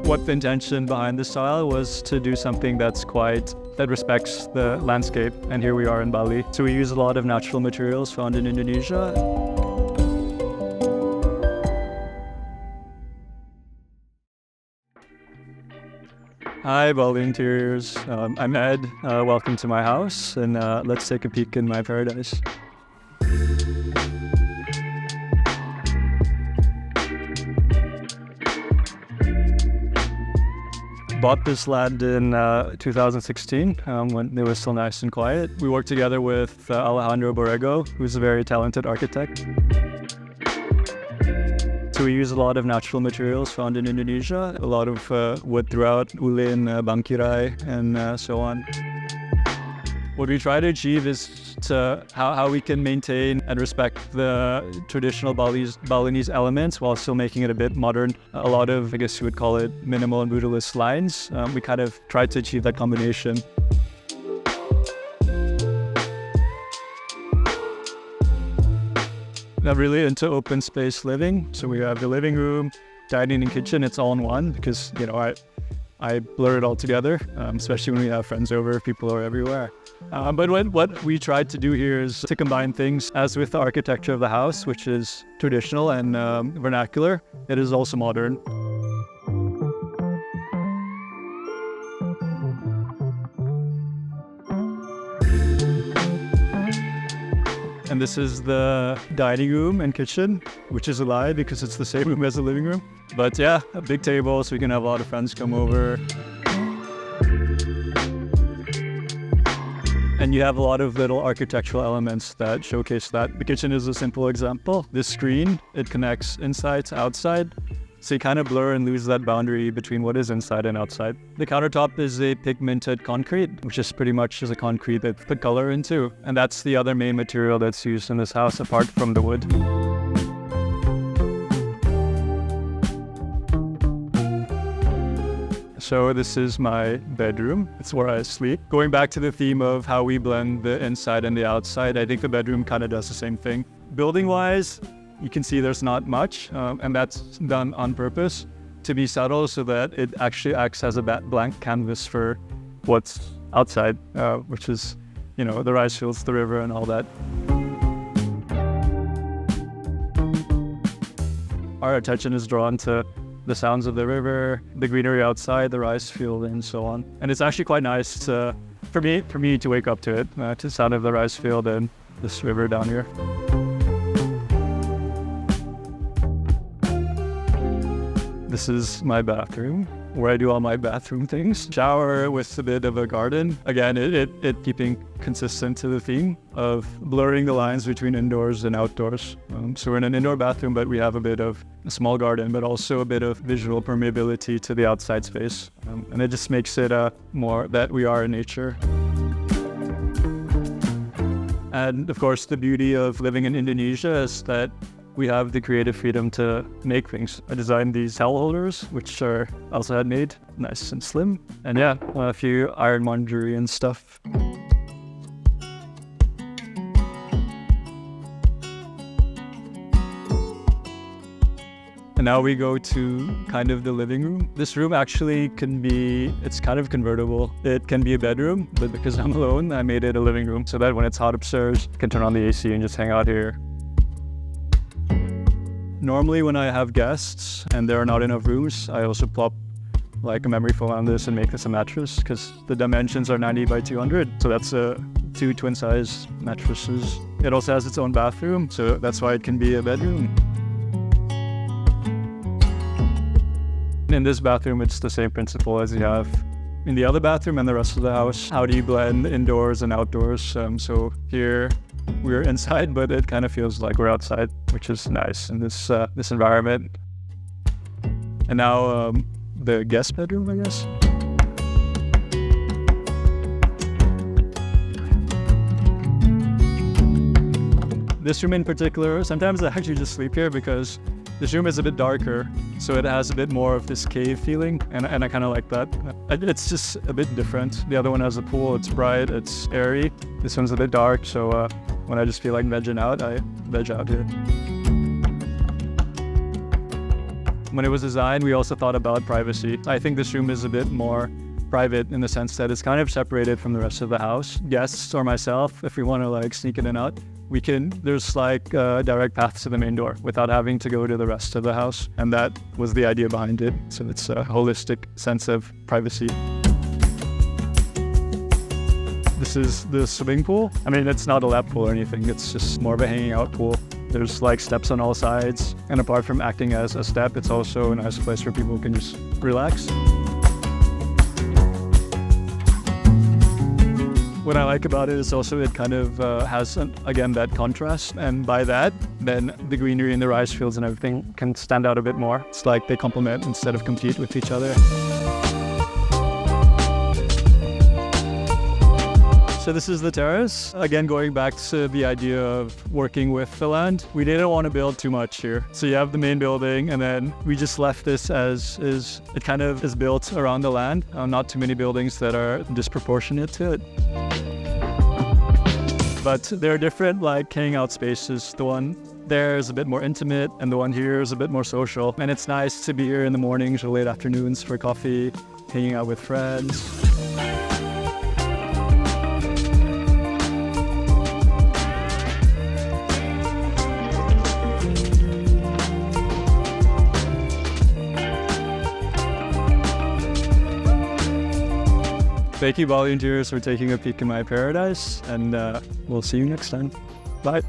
what the intention behind this style was to do something that respects the landscape. And here we are in Bali. So we use a lot of natural materials found in Indonesia. Hi, Bali Interiors. I'm Ed. Welcome to my house, and let's take a peek in my paradise. Bought this land in 2016 when it was still nice and quiet. We worked together with Alejandro Borrego, who's a very talented architect. So we use a lot of natural materials found in Indonesia, a lot of wood throughout, ulin, bangkirai, and so on. What we try to achieve is how we can maintain and respect the traditional Balinese elements while still making it a bit modern. A lot of, I guess you would call it, minimal and brutalist lines. We kind of tried to achieve that combination. I'm really into open space living. So we have the living room, dining and kitchen. It's all in one because, I blur it all together, especially when we have friends over, people are everywhere. But what we tried to do here is to combine things, as with the architecture of the house, which is traditional and vernacular, it is also modern. And this is the dining room and kitchen, which is a lie because it's the same room as the living room. But yeah, a big table so we can have a lot of friends come over. And you have a lot of little architectural elements that showcase that. The kitchen is a simple example. This screen, it connects inside to outside. So you kind of blur and lose that boundary between what is inside and outside. The countertop is a pigmented concrete, which is pretty much just a concrete that put color into. And that's the other main material that's used in this house, apart from the wood. So this is my bedroom. It's where I sleep. Going back to the theme of how we blend the inside and the outside, I think the bedroom kind of does the same thing. Building-wise, you can see there's not much, and that's done on purpose to be subtle so that it actually acts as a blank canvas for what's outside, which is, the rice fields, the river, and all that. Our attention is drawn to the sounds of the river, the greenery outside, the rice field, and so on. And it's actually quite nice for me to wake up to it, to the sound of the rice field and this river down here. This is my bathroom, where I do all my bathroom things. Shower with a bit of a garden. Again, it keeping consistent to the theme of blurring the lines between indoors and outdoors. So we're in an indoor bathroom, but we have a bit of a small garden, but also a bit of visual permeability to the outside space. And it just makes it more that we are in nature. And of course, the beauty of living in Indonesia is that we have the creative freedom to make things. I designed these towel holders, which are also handmade, nice and slim. And yeah, a few ironmongery and stuff. And now we go to kind of the living room. This room actually it's kind of convertible. It can be a bedroom, but because I'm alone, I made it a living room so that when it's hot upstairs, I can turn on the AC and just hang out here. Normally when I have guests and there are not enough rooms, I also plop like a memory foam on this and make this a mattress because the dimensions are 90 by 200. So that's 2 twin size mattresses. It also has its own bathroom, so that's why it can be a bedroom. In this bathroom, it's the same principle as you have in the other bathroom and the rest of the house. How do you blend indoors and outdoors? So here, we're inside, but it kind of feels like we're outside, which is nice in this environment. And now the guest bedroom, I guess. This room in particular, sometimes I actually just sleep here because this room is a bit darker, so it has a bit more of this cave feeling, and I kind of like that. It's just a bit different. The other one has a pool, it's bright, it's airy. This one's a bit dark, so when I just feel like vegging out, I veg out here. When it was designed, we also thought about privacy. I think this room is a bit more private in the sense that it's kind of separated from the rest of the house. Guests or myself, if we want to like sneak in and out, we can, there's like a direct path to the main door without having to go to the rest of the house. And that was the idea behind it. So it's a holistic sense of privacy. This is the swimming pool. I mean, it's not a lap pool or anything. It's just more of a hanging out pool. There's like steps on all sides. And apart from acting as a step, it's also a nice place where people can just relax. What I like about it is also it kind of has, again, that contrast. And by that, then the greenery and the rice fields and everything can stand out a bit more. It's like they complement instead of compete with each other. So this is the terrace. Again, going back to the idea of working with the land, we didn't want to build too much here. So you have the main building, and then we just left this as is. It kind of is built around the land. Not too many buildings that are disproportionate to it. But there are different like hangout spaces. The one there is a bit more intimate, and the one here is a bit more social. And it's nice to be here in the mornings or late afternoons for coffee, hanging out with friends. Thank you, volunteers, for taking a peek in my paradise, and we'll see you next time. Bye.